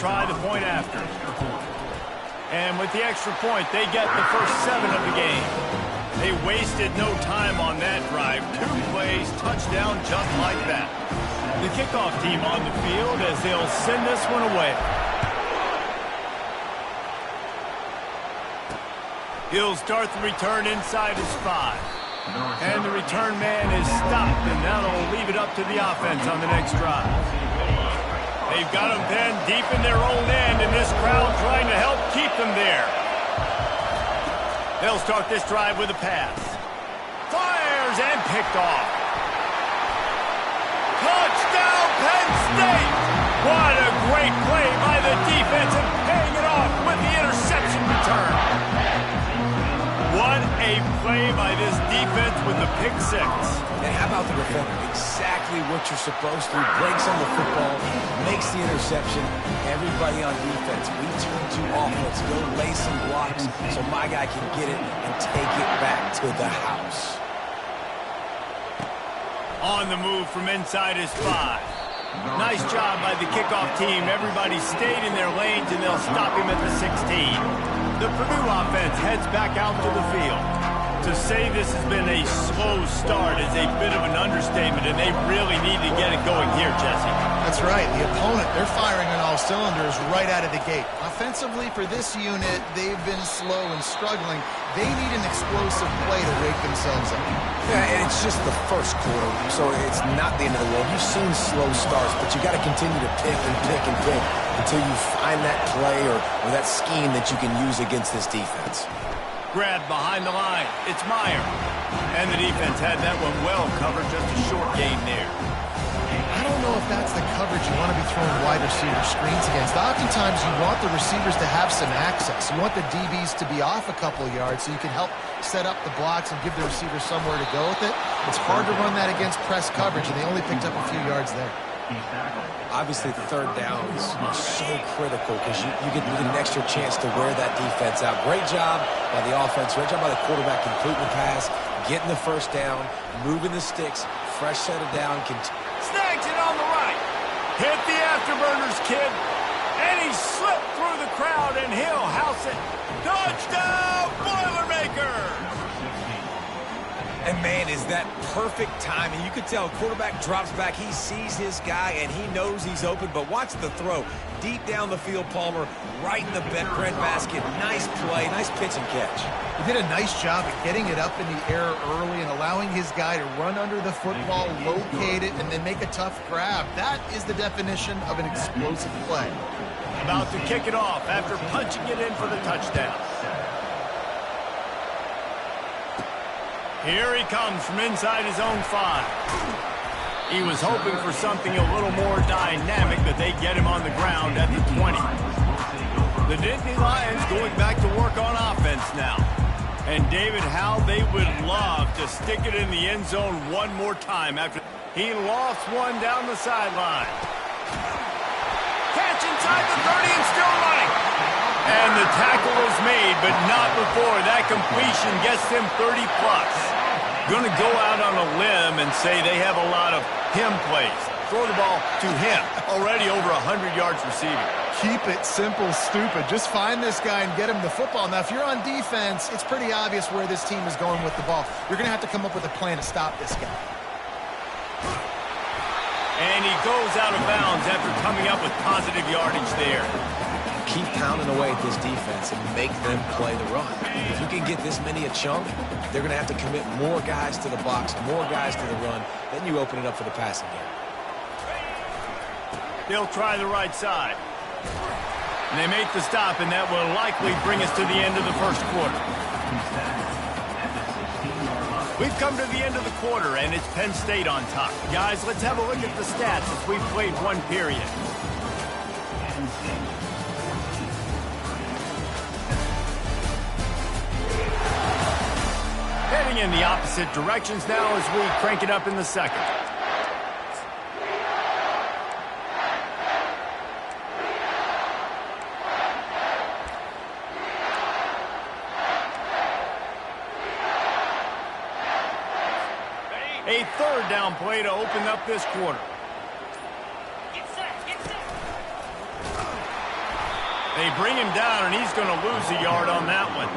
try the point after. And with the extra point, they get the first 7 of the game. They wasted no time on that drive. 2 plays, touchdown just like that. The kickoff team on the field as they'll send this one away. He'll start the return inside his 5. And the return man is stopped, and that'll leave it up to the offense on the next drive. They've got them pinned deep in their own end, and this crowd trying to help keep them there. They'll start this drive with a pass. Fires and picked off. Touchdown, Penn State! What a great play by the defense and paying it off with the interception return. What a play by this defense with the pick 6. And how about the defender? Exactly what you're supposed to. Breaks on the football, makes the interception. Everybody on defense, we turn to offense. Go lay some blocks so my guy can get it and take it back to the house. On the move from inside his 5. Nice job by the kickoff team. Everybody stayed in their lanes, and they'll stop him at the 16. The Purdue offense heads back out to the field. To say this has been a slow start is a bit of an understatement, and they really need to get it going here, Jesse. That's right. The opponent, they're firing on all cylinders right out of the gate. Offensively, for this unit, they've been slow and struggling. They need an explosive play to wake themselves up. Yeah, and it's just the first quarter, so it's not the end of the world. You've seen slow starts, but you got to continue to pick and pick and pick until you find that play or that scheme that you can use against this defense. Grabbed behind the line. It's Meyer. And the defense had that one well covered. Just a short gain there. I don't know if that's the coverage you want to be throwing wide receiver screens against. Oftentimes, you want the receivers to have some access. You want the DBs to be off a couple of yards so you can help set up the blocks and give the receivers somewhere to go with it. It's hard to run that against press coverage, and they only picked up a few yards there. Obviously, third downs are so critical because you get an extra chance to wear that defense out. Great job by the offense. Great job by the quarterback completing the pass, getting the first down, moving the sticks, fresh set of down. Snags it on the right. Hit the afterburners, kid. And he slipped through the crowd, and he'll house it. Touchdown, Boilermaker! And, man, is that perfect timing. You could tell quarterback drops back. He sees his guy, and he knows he's open. But watch the throw. Deep down the field, Palmer, right in the breadbasket. Nice play, nice pitch and catch. He did a nice job at getting it up in the air early and allowing his guy to run under the football, locate it, and then make a tough grab. That is the definition of an explosive play. About to kick it off after punching it in for the touchdown. Here he comes from inside his own 5. He was hoping for something a little more dynamic, but they get him on the ground at the 20. The Nittany Lions going back to work on offense now. And David, how they would love to stick it in the end zone one more time after he lost one down the sideline. Catch inside the 30 and still running. And the tackle is made, but not before that completion gets them 30+. Going to go out on a limb and say they have a lot of him plays. Throw the ball to him. Already over 100 yards receiving. Keep it simple, stupid. Just find this guy and get him the football. Now, if you're on defense, it's pretty obvious where this team is going with the ball. You're going to have to come up with a plan to stop this guy. And he goes out of bounds after coming up with positive yardage there. Keep pounding away at this defense and make them play the run. If you can get this many a chunk, they're going to have to commit more guys to the box, more guys to the run. Then you open it up for the passing game. They'll try the right side. And they make the stop, and that will likely bring us to the end of the first quarter. We've come to the end of the quarter, and it's Penn State on top. Guys, let's have a look at the stats as we've played one period. Heading in the opposite directions now as we crank it up in the second. A third down play to open up this quarter. They bring him down, and he's going to lose a yard on that one.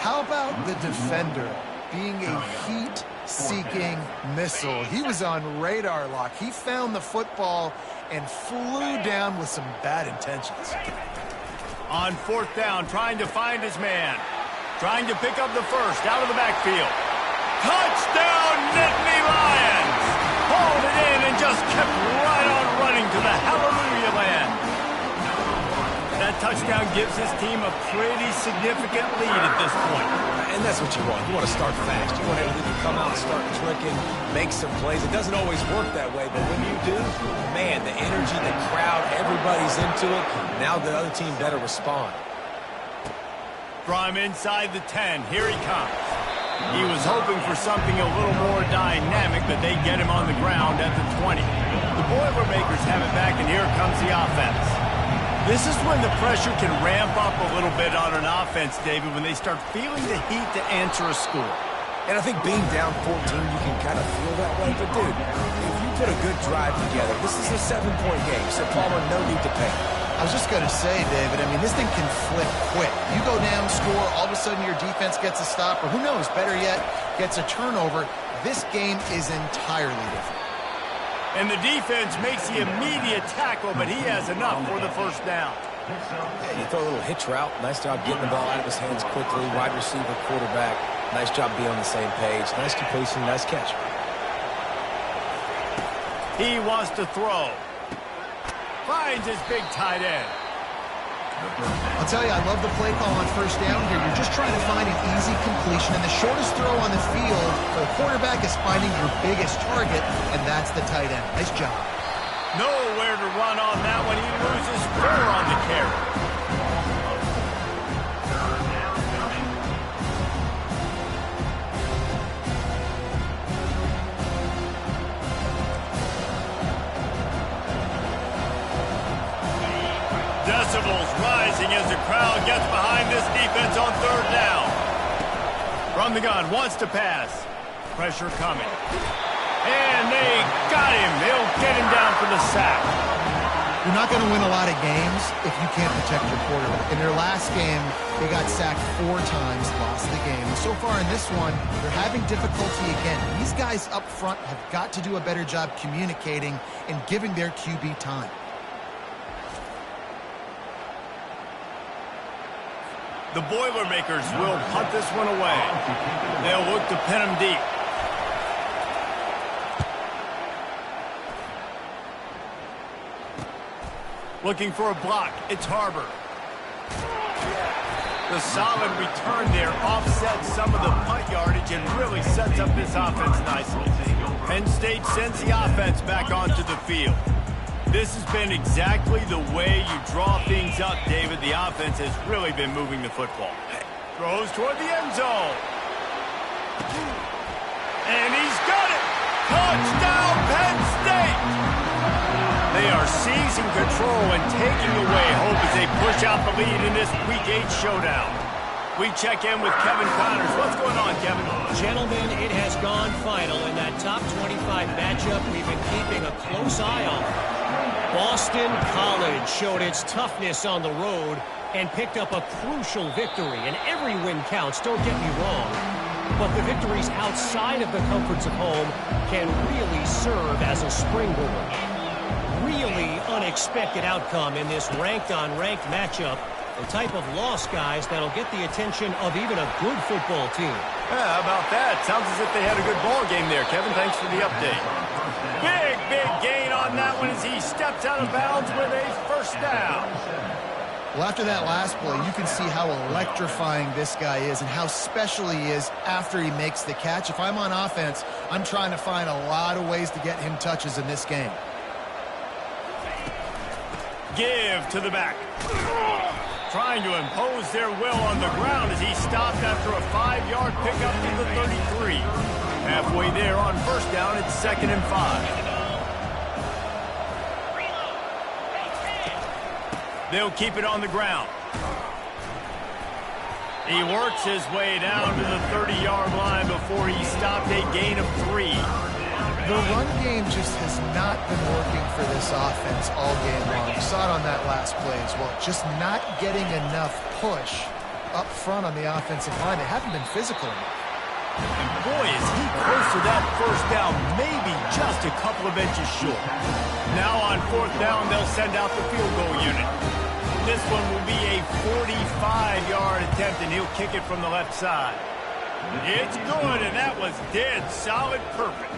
How about the defender being a heat-seeking missile? He was on radar lock. He found the football and flew down with some bad intentions. On fourth down, trying to find his man. Trying to pick up the first out of the backfield. Touchdown, Nittany Lions! Hauled it in and just kept right on running to the hallelujah land. That touchdown gives his team a pretty significant lead at this point. And that's what you want. You want to start fast. You want everything to come out and start clicking, make some plays. It doesn't always work that way, but when you do, man, the energy, the crowd, everybody's into it. Now the other team better respond. From inside the 10, here he comes. He was hoping for something a little more dynamic, but they get him on the ground at the 20. The Boilermakers have it back, and here comes the offense. This is when the pressure can ramp up a little bit on an offense, David, when they start feeling the heat to answer a score. And I think being down 14, you can kind of feel that way. But, dude, if you put a good drive together, this is a 7-point game. So, Palmer, no need to panic. I was just going to say, David, I mean, this thing can flip quick. You go down, score, all of a sudden your defense gets a stop, or who knows, better yet, gets a turnover. This game is entirely different. And the defense makes the immediate tackle, but he has enough for the first down. Yeah, you throw a little hitch route. Nice job getting the ball out of his hands quickly. Wide receiver, quarterback. Nice job being on the same page. Nice completion, nice catch. He wants to throw. Finds his big tight end. I'll tell you, I love the play call on first down here. You're just trying to find an easy completion, and the shortest throw on the field for the quarterback is finding your biggest target, and that's the tight end. Nice job. Nowhere to run on that one. He loses 4 on the carry. Decibels rising as the crowd gets behind this defense on third down. From the gun, wants to pass. Pressure coming. And they got him. They'll get him down for the sack. You're not going to win a lot of games if you can't protect your quarterback. In their last game, they got sacked 4 times, lost the game. And so far in this one, they're having difficulty again. These guys up front have got to do a better job communicating and giving their QB time. The Boilermakers will punt this one away. They'll look to pin him deep. Looking for a block. It's Harbor. The solid return there offsets some of the punt yardage and really sets up this offense nicely. Penn State sends the offense back onto the field. This has been exactly the way you draw things up, David. The offense has really been moving the football. Throws toward the end zone. And he's got it! Touchdown, Penn State! They are seizing control and taking away hope as they push out the lead in this Week 8 showdown. We check in with Kevin Connors. What's going on, Kevin? Gentlemen, it has gone final in that top 25 matchup we've been keeping a close eye on. Boston College showed its toughness on the road and picked up a crucial victory. And every win counts, don't get me wrong. But the victories outside of the comforts of home can really serve as a springboard. Really unexpected outcome in this ranked-on-ranked matchup. The type of loss, guys, that'll get the attention of even a good football team. Yeah, how about that? Sounds as if they had a good ball game there, Kevin. Thanks for the update. Big gain on that one as he steps out of bounds with a first down. Well, after that last play, you can see how electrifying this guy is and how special he is after he makes the catch. If I'm on offense, I'm trying to find a lot of ways to get him touches in this game. Give to the back. Trying to impose their will on the ground as he stopped after a 5-yard pickup to the 33. Halfway there on first down, it's 2nd and 5. They'll keep it on the ground. He works his way down to the 30-yard line before he stopped a gain of 3. The run game just has not been working for this offense all game long. You saw it on that last play as well. Just not getting enough push up front on the offensive line. They haven't been physical enough. And boy, is he close to that first down, maybe just a couple of inches short. Now on fourth down, they'll send out the field goal unit. This one will be a 45-yard attempt, and he'll kick it from the left side. It's good, and that was dead solid perfect.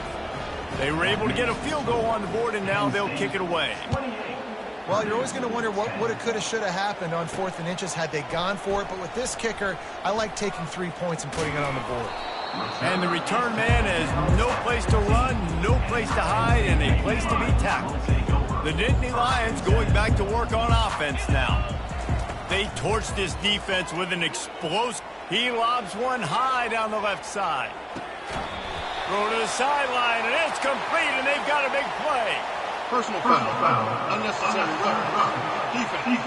They were able to get a field goal on the board, and now they'll kick it away. Well, you're always going to wonder what would have, could have, should have happened on 4th and inches had they gone for it. But with this kicker, I like taking 3 points and putting it on the board. And the return man has no place to run, no place to hide, and a place to be tackled. The Nittany Lions going back to work on offense now. They torch this defense with an explosive. He lobs one high down the left side. Throw to the sideline, and it's complete, and they've got a big play. Personal foul. Unnecessary rough. Defense.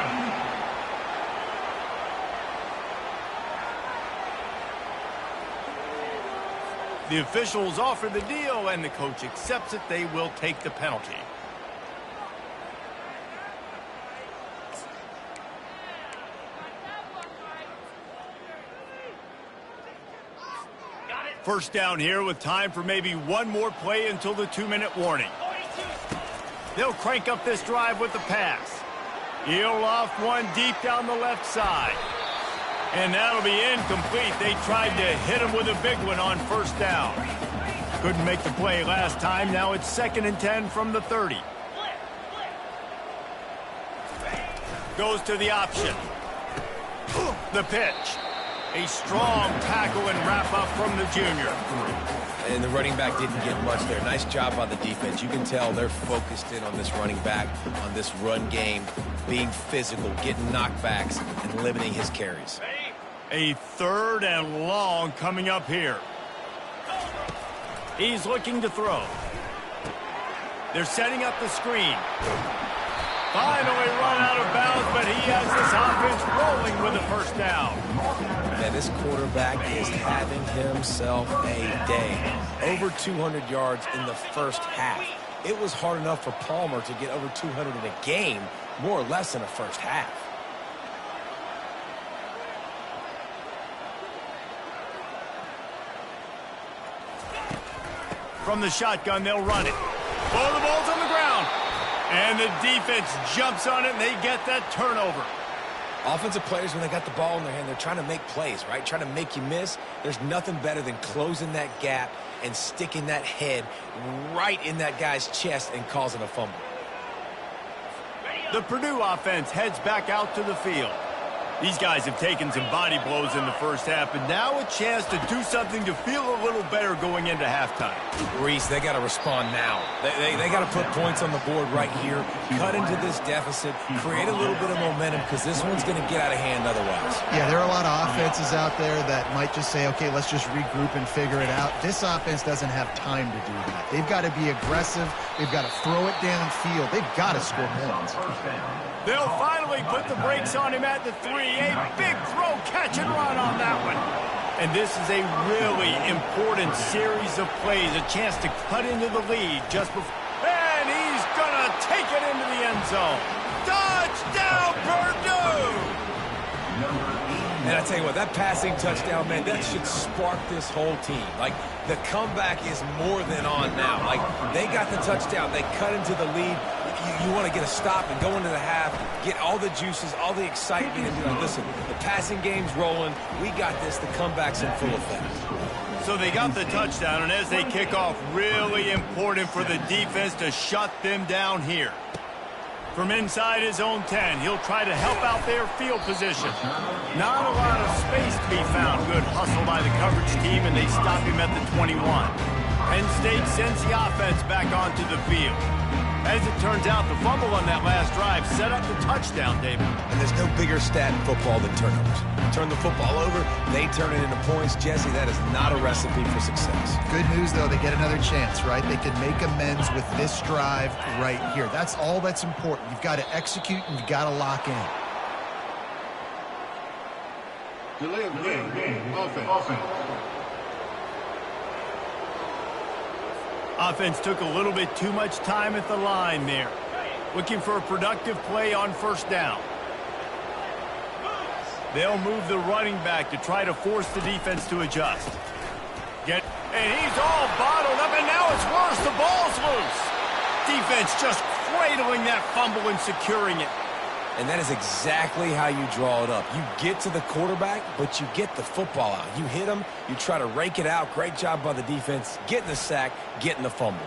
The officials offer the deal, and the coach accepts it. They will take the penalty. First down here with time for maybe one more play until the 2-minute warning. They'll crank up this drive with the pass. He'll loft one deep down the left side. And that'll be incomplete. They tried to hit him with a big one on first down. Couldn't make the play last time. Now it's 2nd and 10 from the 30. Goes to the option. The pitch. A strong tackle and wrap up from the junior. And the running back didn't get much there. Nice job by the defense. You can tell they're focused in on this running back, on this run game, being physical, getting knockbacks, and limiting his carries. A 3rd and long coming up here. He's looking to throw. They're setting up the screen. Finally run out of bounds, but he has this offense rolling with a first down. Man, this quarterback is having himself a day. Over 200 yards in the first half. It was hard enough for Palmer to get over 200 in a game, more or less in the first half. From the shotgun, they'll run it. Oh, the ball's on the ground. And the defense jumps on it, and they get that turnover. Offensive players, when they got the ball in their hand, they're trying to make plays, right? Trying to make you miss. There's nothing better than closing that gap and sticking that head right in that guy's chest and causing a fumble. The Purdue offense heads back out to the field. These guys have taken some body blows in the first half, but now a chance to do something to feel a little better going into halftime. Reese, they got to respond now. They got to put points on the board right here, cut into this deficit, create a little bit of momentum, because this one's going to get out of hand otherwise. Yeah, there are a lot of offenses out there that might just say, okay, let's just regroup and figure it out. This offense doesn't have time to do that. They've got to be aggressive. They've got to throw it downfield. They've got to score points. They'll finally put the brakes on him at the 3. A big throw, catch and run on that one. And this is a really important series of plays, a chance to cut into the lead just before. And he's going to take it into the end zone. Touchdown, Purdue! And I tell you what, that passing touchdown, man, that should spark this whole team. Like, the comeback is more than on now. Like, they got the touchdown. They cut into the lead. You want to get a stop and go into the half, get all the juices, all the excitement, and be like, listen, the passing game's rolling. We got this. The comeback's in full effect. So they got the touchdown, and as they kick off, really important for the defense to shut them down here. From inside his own 10, he'll try to help out their field position. Not a lot of space to be found. Good hustle by the coverage team, and they stop him at the 21. Penn State sends the offense back onto the field. As it turns out, the fumble on that last drive set up the touchdown, David. And there's no bigger stat in football than turnovers. Turn the football over, they turn it into points. Jesse, that is not a recipe for success. Good news, though, they get another chance, right? They can make amends with this drive right here. That's all that's important. You've got to execute and you've got to lock in. Delay of game. Offense. Offense took a little bit too much time at the line there. Looking for a productive play on first down. They'll move the running back to try to force the defense to adjust. And he's all bottled up, and now it's worse. The ball's loose. Defense just cradling that fumble and securing it. And that is exactly how you draw it up. You get to the quarterback, but you get the football out. You hit him, you try to rake it out. Great job by the defense, getting the sack, getting the fumble.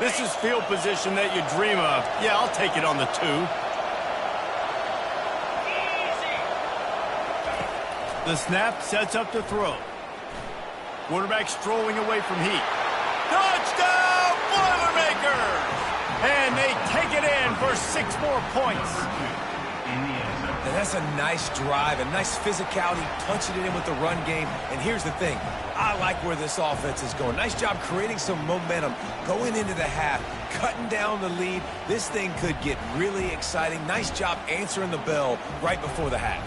This is field position that you dream of. Yeah, I'll take it on the 2. The snap sets up to throw. Quarterback strolling away from heat. Touchdown, Boilermakers! And they take it in for 6 more points. And that's a nice drive, a nice physicality, punching it in with the run game. And here's the thing. I like where this offense is going. Nice job creating some momentum, going into the half, cutting down the lead. This thing could get really exciting. Nice job answering the bell right before the half.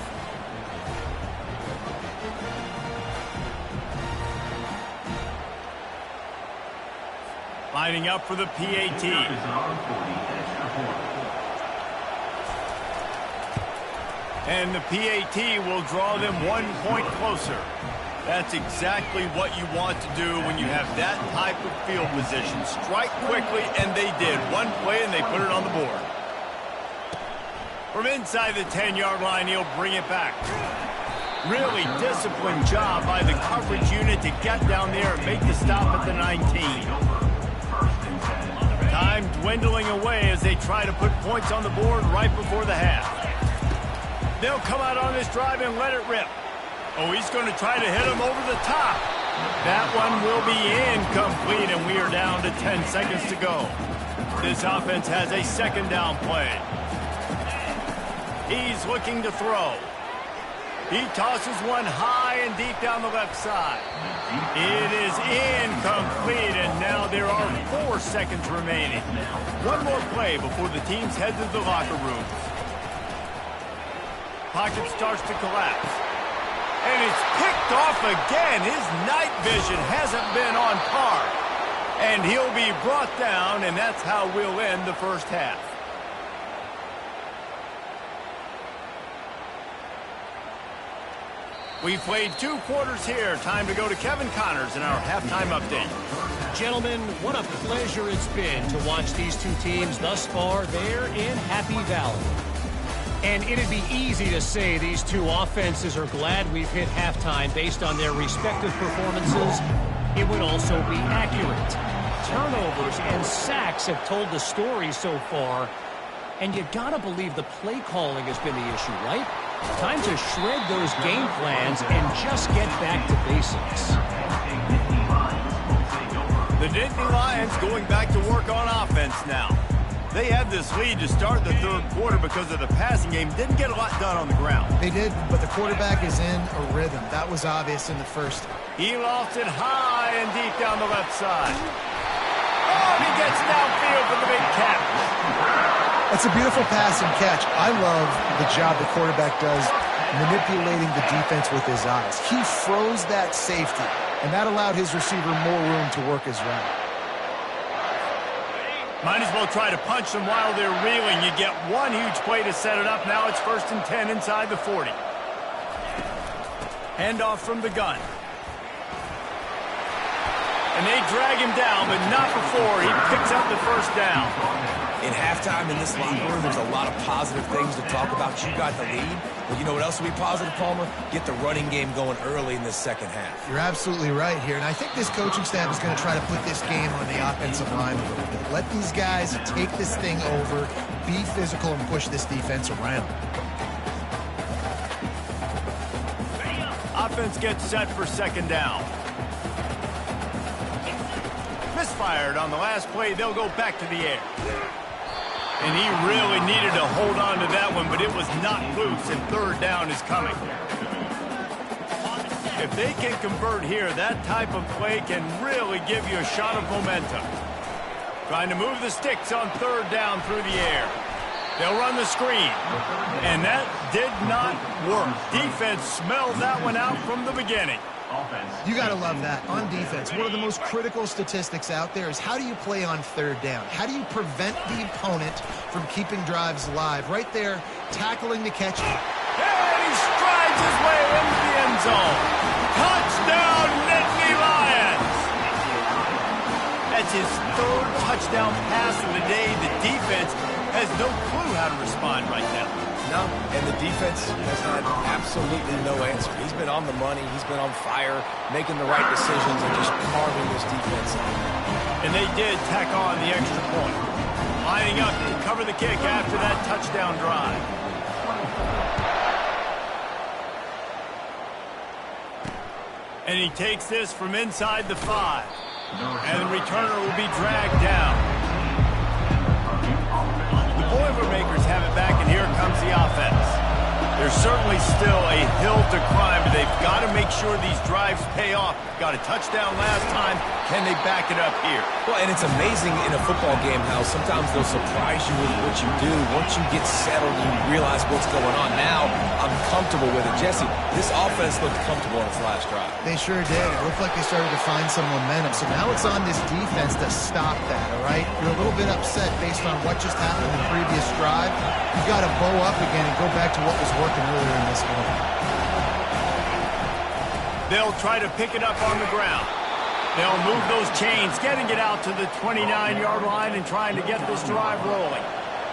Lining up for the PAT. And the PAT will draw them 1 point closer. That's exactly what you want to do when you have that type of field position. Strike quickly, and they did. 1 play, and they put it on the board. From inside the 10-yard line, he'll bring it back. Really disciplined job by the coverage unit to get down there and make the stop at the 19. Time dwindling away as they try to put points on the board right before the half. They'll come out on this drive and let it rip. Oh, he's going to try to hit him over the top. That one will be incomplete, and we are down to 10 seconds to go. This offense has a 2nd down play. He's looking to throw. He tosses one high and deep down the left side. It is incomplete, and now there are 4 seconds remaining. 1 more play before the teams head to the locker rooms. Pocket starts to collapse. And it's picked off again. His night vision hasn't been on par. And he'll be brought down, and that's how we'll end the first half. We've played 2 quarters here. Time to go to Kevin Connors in our halftime update. Gentlemen, what a pleasure it's been to watch these 2 teams thus far there in Happy Valley. And it'd be easy to say these 2 offenses are glad we've hit halftime based on their respective performances. It would also be accurate. Turnovers and sacks have told the story so far. And you gotta believe the play calling has been the issue, right? Time to shred those game plans and just get back to basics. The Nittany Lions going back to work on offense now. They had this lead to start the 3rd quarter because of the passing game. Didn't get a lot done on the ground. They did, but the quarterback is in a rhythm. That was obvious in the first. He lost it high and deep down the left side. Oh, he gets downfield for the big catch. That's a beautiful pass and catch. I love the job the quarterback does manipulating the defense with his eyes. He froze that safety, and that allowed his receiver more room to work his route. Might as well try to punch them while they're reeling. You get 1 huge play to set it up. Now it's 1st and 10 inside the 40. Handoff from the gun. And they drag him down, but not before he picks up the 1st down. In halftime in this locker room, there's a lot of positive things to talk about. You got the lead, but you know what else will be positive, Palmer? Get the running game going early in this 2nd half. You're absolutely right here, and I think this coaching staff is going to try to put this game on the offensive line a little bit. Let these guys take this thing over, be physical, and push this defense around. Offense gets set for 2nd down. Misfired on the last play. They'll go back to the air. And he really needed to hold on to that one, but it was not loose, and 3rd down is coming. If they can convert here, that type of play can really give you a shot of momentum. Trying to move the sticks on 3rd down through the air. They'll run the screen. And that did not work. Defense smelled that one out from the beginning. You got to love that. On defense, one of the most critical statistics out there is how do you play on third down? How do you prevent the opponent from keeping drives alive? Right there, tackling the catch. And he strides his way into the end zone. Touchdown, Nittany Lions! That's his third touchdown pass of the day. The defense has no clue how to respond right now. No, and the defense has had absolutely no answer. He's been on the money. He's been on fire, making the right decisions and just carving this defense up. And they did tack on the extra point. Lining up to cover the kick after that touchdown drive. And he takes this from inside the 5. And the returner will be dragged down. The Boilermakers have it back, and here comes the offense. There's certainly still a hill to climb, but they've got to make sure these drives pay off. Got a touchdown last time. Can they back it up here? Well, and it's amazing in a football game how sometimes they'll surprise you with what you do. Once you get settled, you realize what's going on. Now, I'm comfortable with it. Jesse, this offense looked comfortable on its last drive. They sure did. It looked like they started to find some momentum. So now it's on this defense to stop that, all right? You're a little bit upset based on what just happened in the previous drive. You've got to bow up again and go back to what was working earlier in this one. They'll try to pick it up on the ground. They'll move those chains, getting it out to the 29-yard line and trying to get this drive rolling.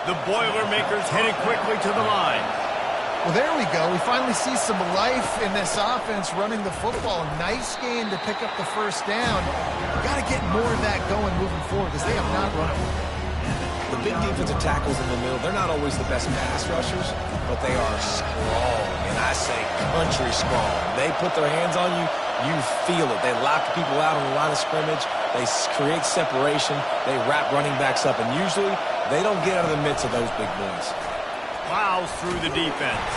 The Boilermakers headed quickly to the line. Well, there we go. We finally see some life in this offense running the football. Nice game to pick up the first down. We've got to get more of that going moving forward because they have not run it. The big defensive tackles in the middle, they're not always the best pass rushers, but they are strong, and I say country strong. They put their hands on you, you feel it. They lock people out on the line of scrimmage. They create separation. They wrap running backs up, and usually they don't get out of the midst of those big boys. Plows through the defense.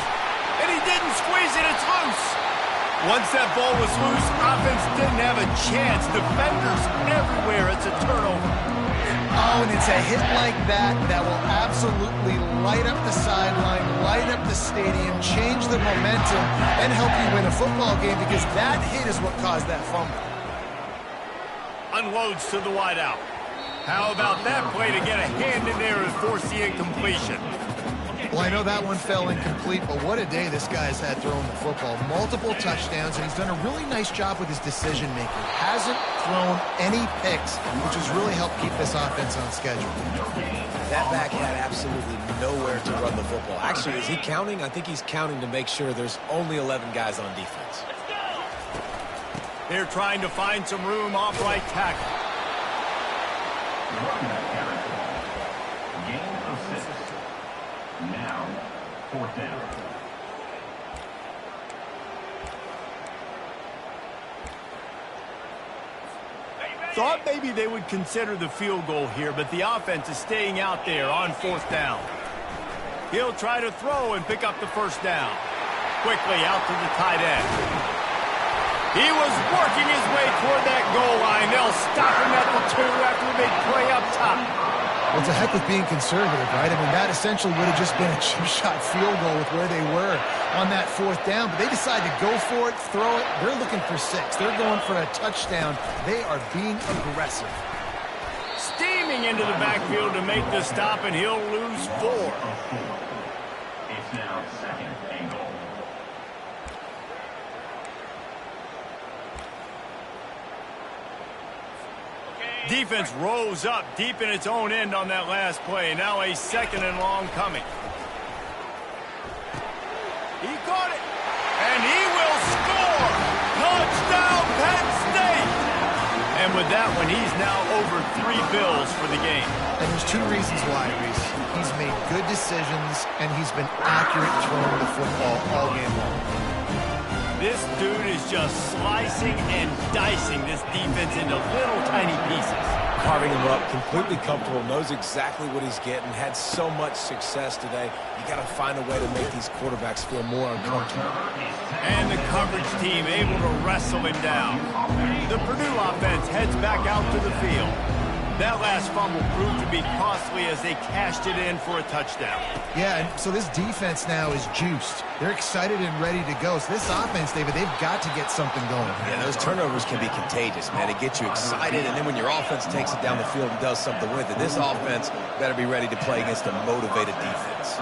And he didn't squeeze it. It's loose. Once that ball was loose, offense didn't have a chance. Defenders everywhere. It's a turnover. Oh, and it's a hit like that that will absolutely light up the sideline, light up the stadium, change the momentum, and help you win a football game because that hit is what caused that fumble. Unloads to the wideout. How about that play to get a hand in there and force the incompletion? Well, I know that one fell incomplete, but what a day this guy's had throwing the football. Multiple touchdowns, and he's done a really nice job with his decision-making. Hasn't thrown any picks, which has really helped keep this offense on schedule. That back had absolutely nowhere to run the football. Actually, is he counting? I think he's counting to make sure there's only 11 guys on defense. They're trying to find some room off right tackle. Now, fourth down. Thought maybe they would consider the field goal here, but the offense is staying out there on fourth down. He'll try to throw and pick up the first down. Quickly out to the tight end. He was working his way toward that goal line. They'll stop him at the 2 after the big play up top. Well, it's a heck of being conservative, right? I mean, that essentially would have just been a chip-shot field goal with where they were on that fourth down. But they decided to go for it, throw it. They're looking for 6. They're going for a touchdown. They are being aggressive. Steaming into the backfield to make the stop, and he'll lose 4. It's now second and goal. Defense rose up deep in its own end on that last play. Now a second and long coming. He caught it. And he will score. Touchdown, Penn State. And with that one, he's now over 3 bills for the game. And there's 2 reasons why, Reese. He's made good decisions, and he's been accurate throwing the football all game long. This dude is just slicing and dicing this defense into little tiny pieces. Carving him up, completely comfortable, knows exactly what he's getting, had so much success today. You got to find a way to make these quarterbacks feel more uncomfortable. And the coverage team able to wrestle him down. The Purdue offense heads back out to the field. That last fumble proved to be costly as they cashed it in for a touchdown. Yeah, and so this defense now is juiced. They're excited and ready to go. So this offense, David, they've got to get something going. Yeah, those turnovers can be contagious, man. It gets you excited, and then when your offense takes it down the field and does something with it, this offense better be ready to play against a motivated defense.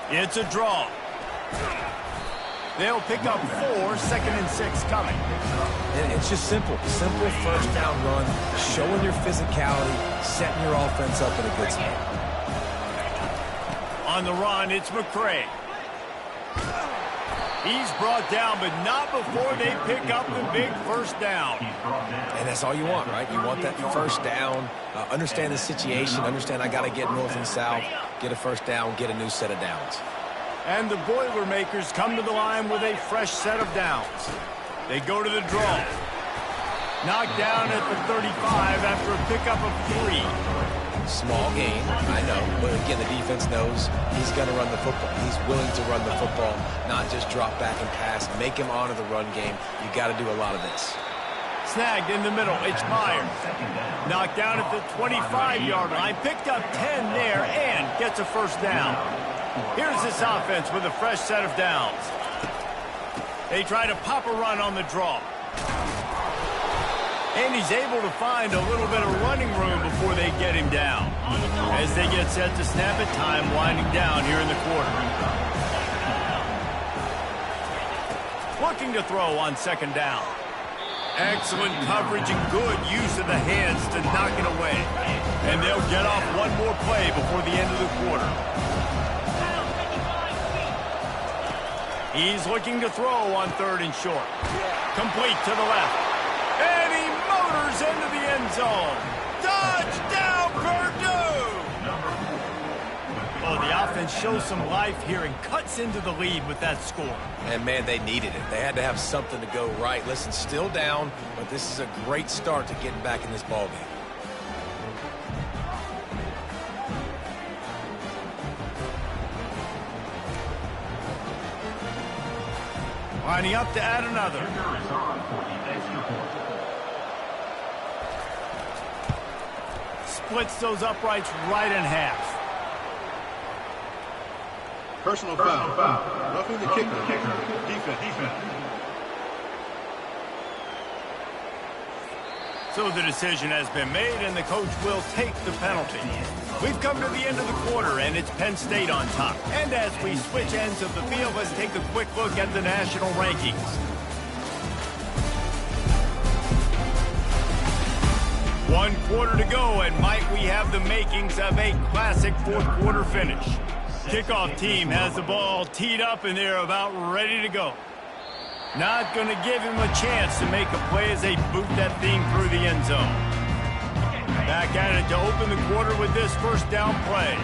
It's a draw. They'll pick up 4, 2nd and 6 coming. And it's just simple. Simple first down run, showing your physicality, setting your offense up in a good spot. On the run, it's McCray. He's brought down, but not before they pick up the big first down. And that's all you want, right? You want that first down, understand the situation, understand I got to get north and south, get a first down, get a new set of downs. And the Boilermakers come to the line with a fresh set of downs. They go to the draw. Knocked down at the 35 after a pickup of 3. Small gain, I know, but again, the defense knows he's going to run the football. He's willing to run the football, not just drop back and pass, make him honor the run game. You got to do a lot of this. Snagged in the middle, it's Myers. Knocked down at the 25-yard line, picked up 10 there, and gets a first down. Here's this offense with a fresh set of downs. They try to pop a run on the draw. And he's able to find a little bit of running room before they get him down. As they get set to snap it, time winding down here in the quarter. Looking to throw on 2nd down. Excellent coverage and good use of the hands to knock it away. And they'll get off one more play before the end of the quarter. He's looking to throw on 3rd and short. Complete to the left. And he motors into the end zone. Touchdown, Purdue! Oh, the offense shows some life here and cuts into the lead with that score. And, man, they needed it. They had to have something to go right. Listen, still down, but this is a great start to getting back in this ballgame. Lining up to add another. Splits those uprights right in half. Personal foul. Roughing the kicker. Defense. So the decision has been made, and the coach will take the penalty. We've come to the end of the quarter, and it's Penn State on top. And as we switch ends of the field, let's take a quick look at the national rankings. One quarter to go, and might we have the makings of a classic fourth-quarter finish. Kickoff team has the ball teed up, and they're about ready to go. Not going to give him a chance to make a play as they boot that thing through the end zone. Back at it to open the quarter with this first down play.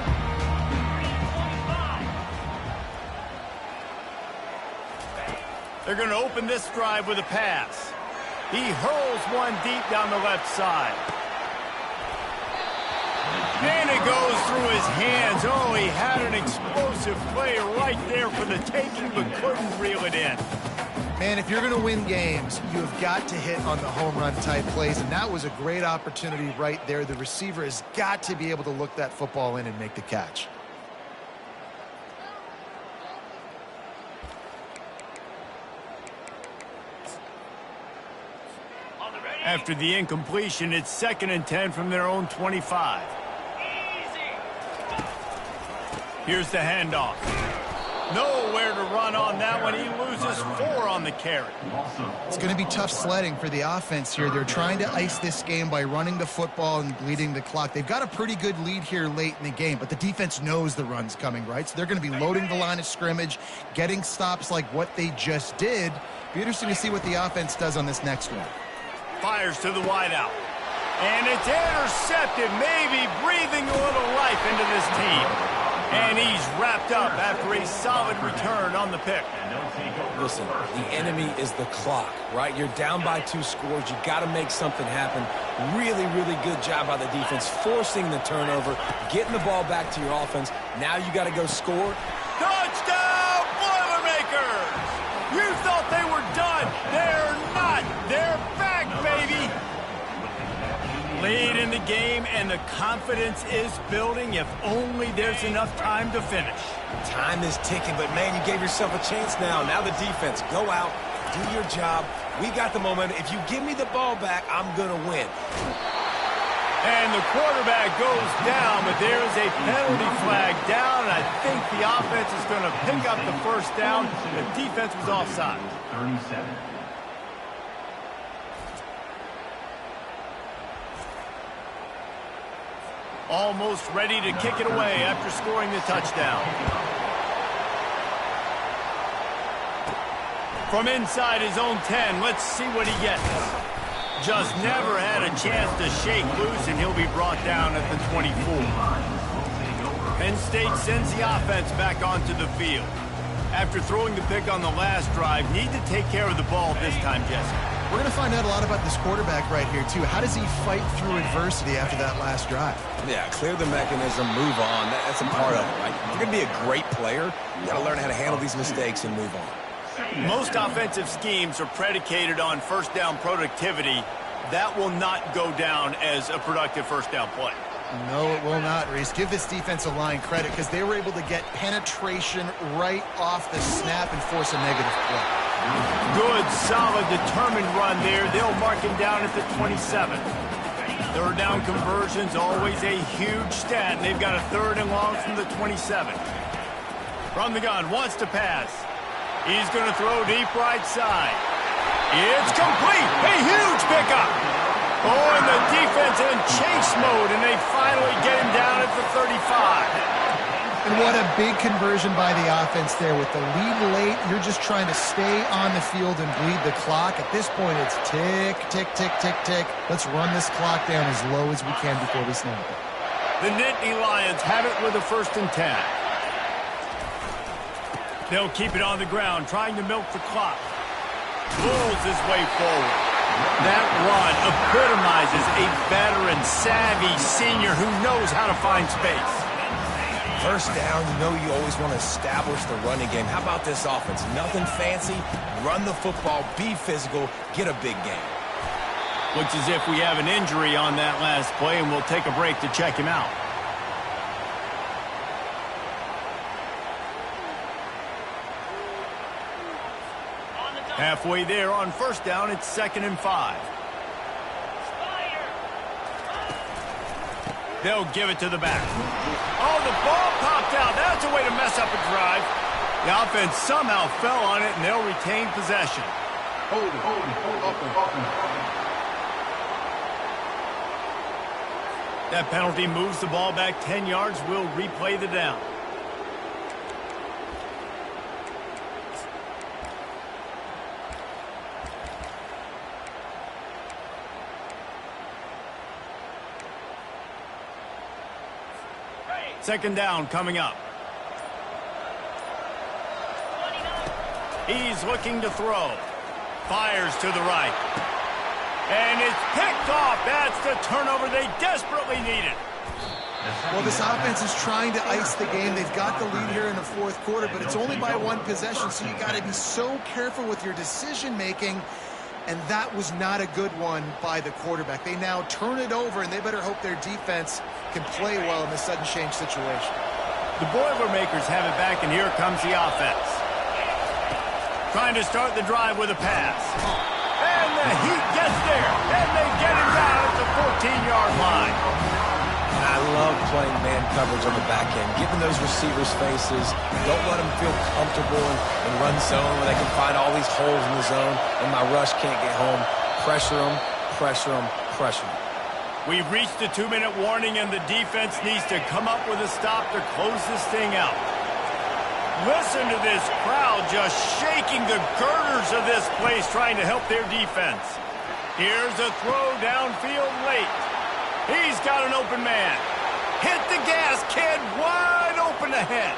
They're going to open this drive with a pass. He hurls one deep down the left side. And it goes through his hands. Oh, he had an explosive play right there for the taking, but couldn't reel it in. Man, if you're going to win games, you have got to hit on the home run type plays, and that was a great opportunity right there. The receiver has got to be able to look that football in and make the catch. After the incompletion, it's 2nd and 10 from their own 25. Here's the handoff. Nowhere to run on that one. He loses 4 on the carry. It's going to be tough sledding for the offense here. They're trying to ice this game by running the football and bleeding the clock. They've got a pretty good lead here late in the game, but the defense knows the run's coming, right? So they're going to be loading the line of scrimmage, getting stops like what they just did. Be interesting to see what the offense does on this next one. Fires to the wideout. And it's intercepted, maybe breathing a little life into this team. And he's wrapped up after a solid return on the pick. Listen, the enemy is the clock, right? You're down by 2 scores. You got to make something happen. Really, really good job by the defense, forcing the turnover, getting the ball back to your offense. Now you got to go score. Touchdown, Boilermakers! You thought they were done. They're not. They're back, baby. game, and the confidence is building if only there's enough time to finish. Time is ticking, but, man, you gave yourself a chance now. Now the defense, go out, do your job. We got the momentum. If you give me the ball back, I'm going to win. And the quarterback goes down, but there is a penalty flag down, and I think the offense is going to pick up the first down. The defense was offside. 37. Almost ready to kick it away after scoring the touchdown. From inside his own 10, let's see what he gets. Just never had a chance to shake loose, and he'll be brought down at the 24. Penn State sends the offense back onto the field. After throwing the pick on the last drive, need to take care of the ball this time, Jesse. We're going to find out a lot about this quarterback right here, too. How does he fight through adversity after that last drive? Yeah, clear the mechanism, move on. That's a part of it, right? If you're going to be a great player, you got to learn how to handle these mistakes and move on. Most offensive schemes are predicated on first down productivity. That will not go down as a productive first down play. No, it will not, Reese. Give this defensive line credit because they were able to get penetration right off the snap and force a negative play. Good, solid, determined run there. They'll mark him down at the 27. Third down conversions, always a huge stat. And they've got a third and long from the 27. From the gun, wants to pass. He's going to throw deep right side. It's complete. A huge pickup. Oh, and the defense in chase mode, and they finally get him down at the 35. And what a big conversion by the offense there. With the lead late, you're just trying to stay on the field and bleed the clock. At this point, it's tick, tick, tick, tick, tick. Let's run this clock down as low as we can before we snap it. The Nittany Lions have it with a 1st and 10. They'll keep it on the ground, trying to milk the clock. Pulls his way forward. That run epitomizes a veteran, savvy senior who knows how to find space. First down, you know you always want to establish the running game. How about this offense? Nothing fancy. Run the football, be physical, get a big game. Looks as if we have an injury on that last play, and we'll take a break to check him out. Halfway there on first down, it's 2nd and 5. They'll give it to the back. Oh, the ball popped out. That's a way to mess up a drive. The offense somehow fell on it, and they'll retain possession. Hold it. That penalty moves the ball back 10 yards. We'll replay the down. Second down coming up. He's looking to throw. Fires to the right. And it's picked off. That's the turnover they desperately needed. Well, this offense is trying to ice the game. They've got the lead here in the 4th quarter, but it's only by 1 possession, so you got to be so careful with your decision-making. And that was not a good one by the quarterback. They now turn it over, and they better hope their defense can play well in this sudden change situation. The Boilermakers have it back, and here comes the offense. Trying to start the drive with a pass. And the Heat gets there, and they get him down at the 14-yard line. I love playing man coverage on the back end, giving those receivers faces. Don't let them feel comfortable in run zone where they can find all these holes in the zone and my rush can't get home. Pressure them, pressure them, pressure them. We've reached the 2-minute warning, and the defense needs to come up with a stop to close this thing out. Listen to this crowd just shaking the girders of this place trying to help their defense. Here's a throw downfield late. He's got an open man. Hit the gas, kid. Wide open ahead.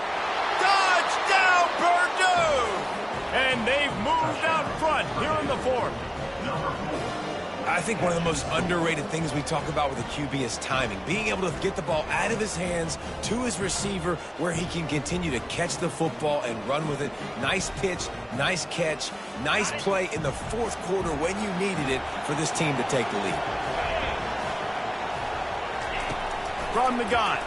Touchdown, Purdue! And they've moved out front here in the 4th. I think one of the most underrated things we talk about with a QB is timing. Being able to get the ball out of his hands to his receiver where he can continue to catch the football and run with it. Nice pitch, nice catch, nice play in the 4th quarter when you needed it for this team to take the lead. from the gun.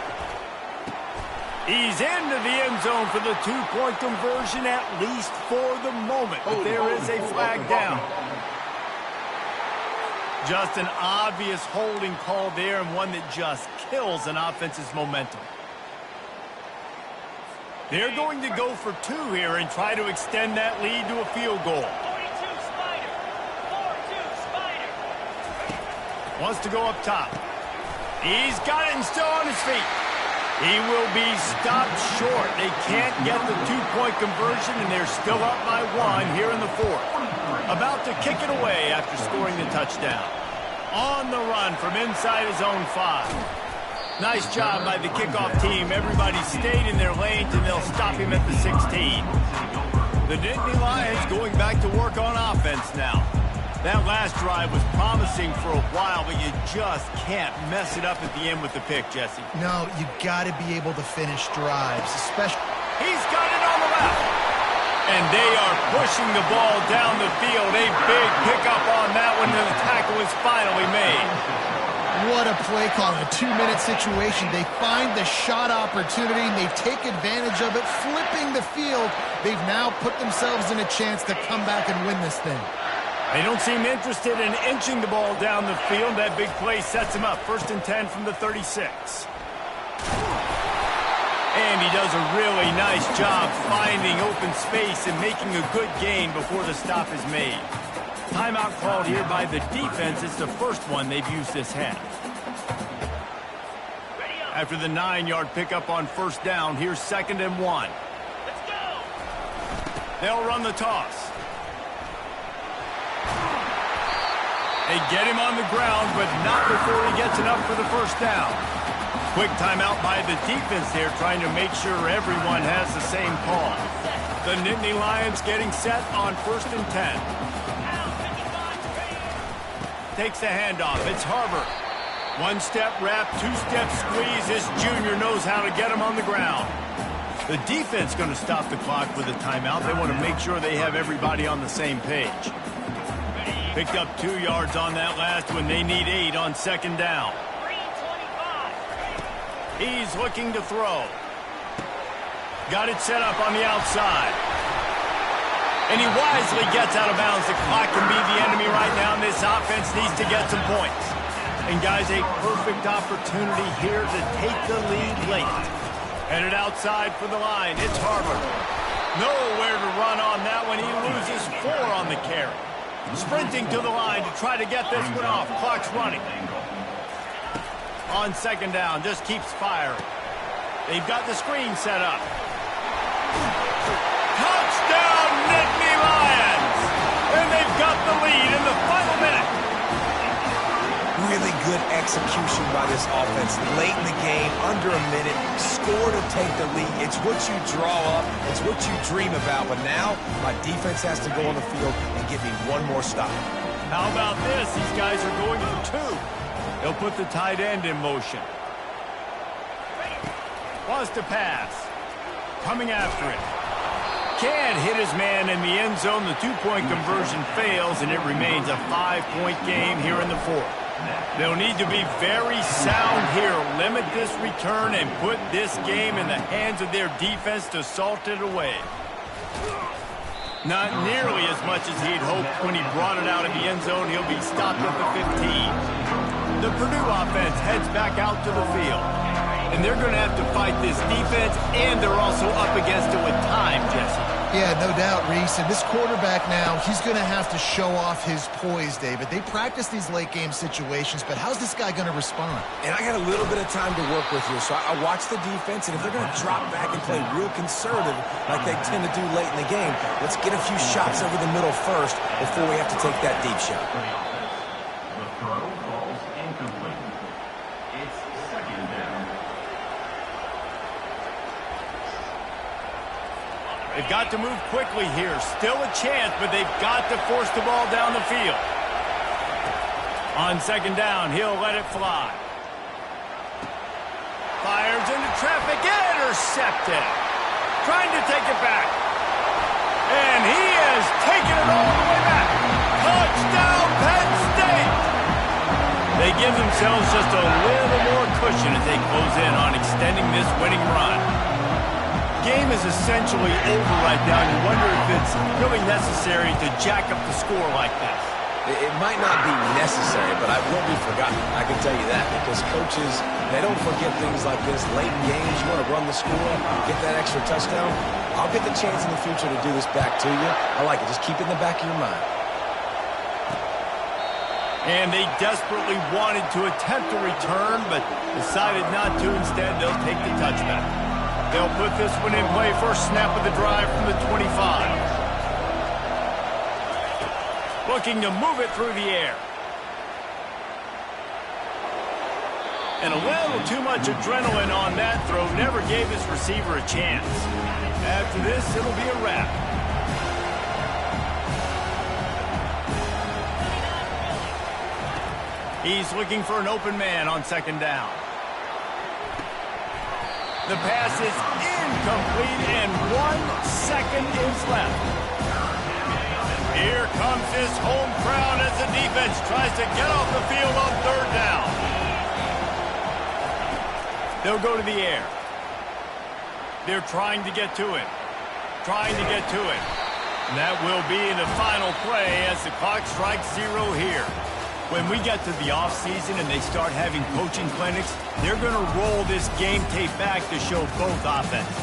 He's into the end zone for the two-point conversion, at least for the moment. But there is a flag down. Just an obvious holding call there, and one that just kills an offense's momentum. They're going to go for two here and try to extend that lead to a field goal. 42 Spider. 4-2 Spider. Wants to go up top. He's got it and still on his feet. He will be stopped short. They can't get the two-point conversion, and they're still up by one here in the fourth. About to kick it away after scoring the touchdown. On the run from inside his own 5. Nice job by the kickoff team. Everybody stayed in their lanes, and they'll stop him at the 16. The Nittany Lions going back to work on offense now. That last drive was promising for a while, but you just can't mess it up at the end with the pick, Jesse. No, you got to be able to finish drives, especially. He's got it on the left. And they are pushing the ball down the field. A big pickup on that one, and the tackle is finally made. What a play call in a 2-minute situation. They find the shot opportunity, and they take advantage of it, flipping the field. They've now put themselves in a chance to come back and win this thing. They don't seem interested in inching the ball down the field. That big play sets him up. 1st and 10 from the 36. And he does a really nice job finding open space and making a good gain before the stop is made. Timeout called here by the defense. It's the first one they've used this half. After the 9-yard pickup on 1st down, here's 2nd and 1. Let's go. They'll run the toss. They get him on the ground, but not before he gets enough for the 1st down. Quick timeout by the defense there, trying to make sure everyone has the same call. The Nittany Lions getting set on 1st and 10. Takes the handoff. It's Harbor. 1-step wrap, 2-step squeeze. This junior knows how to get him on the ground. The defense going to stop the clock with a timeout. They want to make sure they have everybody on the same page. Picked up 2 yards on that last one. They need 8 on 2nd down. He's looking to throw. Got it set up on the outside. And he wisely gets out of bounds. The clock can be the enemy right now, and this offense needs to get some points. And, guys, a perfect opportunity here to take the lead late. Headed outside for the line. It's Harbor. Nowhere to run on that one. He loses 4 on the carry. Sprinting to the line to try to get this one off. Clock's running. On 2nd down, just keeps firing. They've got the screen set up. Touchdown, Nittany Lions! And they've got the lead in the final minute. Really good execution by this offense. Late in the game, under a minute, score to take the lead. It's what you draw up. It's what you dream about. But now, my defense has to go on the field and give me one more stop. How about this? These guys are going for 2. They'll put the tight end in motion. Wants to pass. Coming after it. Can't hit his man in the end zone. The 2-point conversion fails, and it remains a 5-point game here in the 4th. They'll need to be very sound here. Limit this return and put this game in the hands of their defense to salt it away. Not nearly as much as he'd hoped when he brought it out of the end zone. He'll be stopped at the 15. The Purdue offense heads back out to the field. And they're going to have to fight this defense, and they're also up against it with time, Jesse. Yeah, no doubt, Reese. And this quarterback now, he's going to have to show off his poise, David. They practice these late-game situations, but how's this guy going to respond? And I got a little bit of time to work with here, so I watch the defense, and if they're going to drop back and play real conservative like they tend to do late in the game, let's get a few shots over the middle first before we have to take that deep shot. The throw falls incomplete. It's 2nd down. They've got to move quickly here. Still a chance, but they've got to force the ball down the field. On 2nd down, he'll let it fly. Fires into traffic, intercepted. Trying to take it back. And he has taken it all the way back. Touchdown, Penn State! They give themselves just a little more cushion as they close in on extending this winning run. Game is essentially over right now. You wonder if it's really necessary to jack up the score like this. It might not be necessary, but I will be forgotten. I can tell you that, because coaches, they don't forget things like this. Late in games, you want to run the score, get that extra touchdown. I'll get the chance in the future to do this back to you. I like it. Just keep it in the back of your mind. And they desperately wanted to attempt a return, but decided not to. Instead, they'll take the touchback. They'll put this one in play. First snap of the drive from the 25. Looking to move it through the air. And a little too much adrenaline on that throw. Never gave his receiver a chance. After this, it'll be a wrap. He's looking for an open man on second down. The pass is incomplete, and 1 second is left. Here comes his home crowd as the defense tries to get off the field on third down. They'll go to the air. They're trying to get to it. Trying to get to it. And that will be the final play as the clock strikes 0 here. When we get to the offseason and they start having coaching clinics, they're going to roll this game tape back to show both offenses.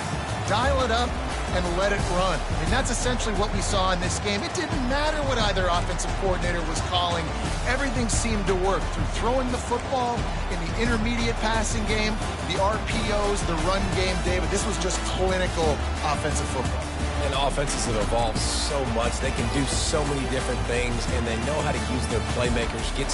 Dial it up and let it run. I mean, that's essentially what we saw in this game. It didn't matter what either offensive coordinator was calling. Everything seemed to work through throwing the football in the intermediate passing game, the RPOs, the run game, David. This was just clinical offensive football. And offenses have evolved so much. They can do so many different things, and they know how to use their playmakers, get